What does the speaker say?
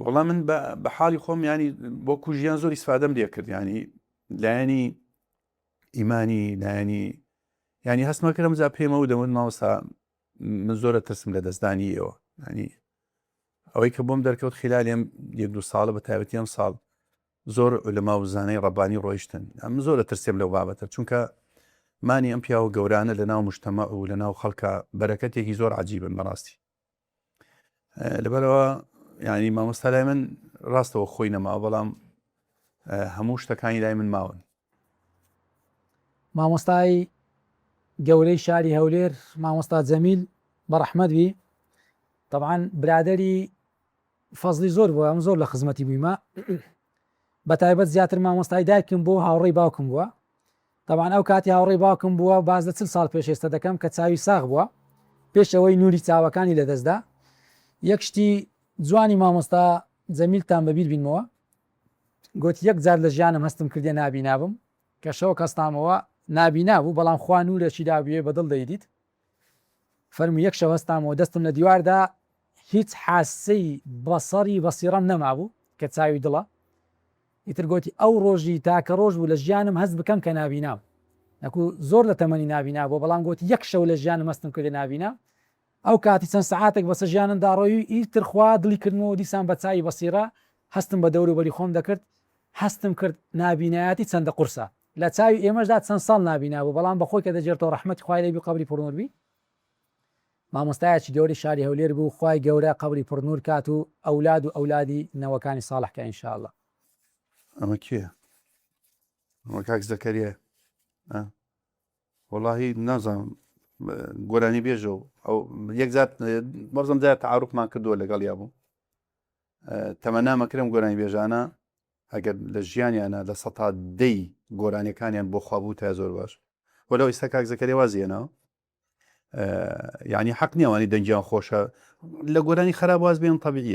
وەڵام من بە حاڵی خۆم ینی بۆ کوژیان زۆر ئیسفادەم لێ کرد ینی لایەنی ئیمانی ینی هەستمەکەم جا پێمەوە دەمون ماوەستا من زۆرە ترسم لە دەستدانی ئێوە ینی ئەوەی کە بۆم دەرکەوت خلالێم 1-2 ساڵە بە تایبەتی ئەم ساڵ زۆر لەما و زانەی ڕەبانی ڕۆیشتن ئەم زۆرە ترسێم لەو بابەتە چونکە مانی ئەم پیاوە گەورانە لە ناو مجتەمە و لە ناو خەڵکە بەرەکەتێکی زۆر عەجیبن بەڕاستی لەبەرەوە ینی مامۆستا لای من ڕاستەوە خۆی نەماوە بەڵام هەموو شتەکانی لای من ماون. مامۆستای گەورەی شاری هەولێر مامۆستا جەمیل بەڕەحمەت بی طبعاً برادری فەزلی زۆر بووە ئەم زۆر لە خزمەتی بوویمە بە تایبەت زیاتر مامۆستای دایکم بۆ هاوڕێی باوکم بووە طبعاً ئەو کاتی هاوڕێی باوکم بووە باز لە 40 ساڵ پێش ئێستا دەکەم کە چاوی ساغ بووە پێشەوەی نوری چاوەکانی لەدەستدا یەک شتی جوانی مامۆستا جەمیلتان بەبیر بینمەوە گوتی یەک جار لە ژیانم هەستم کردێ نابینابم کە شەوە کەستامەوە نابینا بوو بەڵام خوا نورێکی دابوێ بەدڵ دەیدیت فەرمووی یەک شەو هەستامەوە دەستم لە دیواردا هیچ حاسەی بەسەری بەسیڕەم نەمابوو کە چاوی دڵە ئیتر گوتی ئەو ڕۆژی تاکە ڕۆژ بوو لە ژیانم هەست بکەم کە نابینام نەکو زۆر لە تەمەنی نابینا بوو بەڵام گوتی یەک شەو لە ژیانم هەستم کردێ نابینا ئەو کاتی چەند سەعاتێک بەسەر ژیانم داڕۆی ئیتر خوا دڵی کردمەوە دیسان بە چاوی بەسیرە هەستم بە دەوروبەری خۆم دەکرد هەستم کرد نابینایەتی چەندە قورسە لە چاوی ئێمەشدا چەند ساڵ نابینا بوو بەڵام بەخۆی کە دەجێتەوە ڕەحمەتی خوای لێبی قەبری پڕنوور بی مامۆستایەکی گەوری شاری هەولێر بوو خوای گەورە قەبری پڕنوور کات و ئەولاد و ئەولادی نەوەکانی ساڵحکە ئینشاءالله. ئەمە کێیە؟ ئەمە کاک زەکەریە؟ وەڵاهی نازانم گۆرانی بێژە و ئەو یەک زات بەڵزم جار تەعاروفمان کردووە لەگەڵ یا بوو تەمەنامەکرم گۆرانی بێژانە ئەگەر لە ژیانیانە لە سەتا دەی گۆرانیەکانیان بۆ خوا بوو تا زۆر باش وەلەو ئێستا کاک زەکەریا وازیێنەوە یعنی حەق نییەوانی دەنگیان خۆشە لە گۆرانی خراپ واز بێن طەبیعیە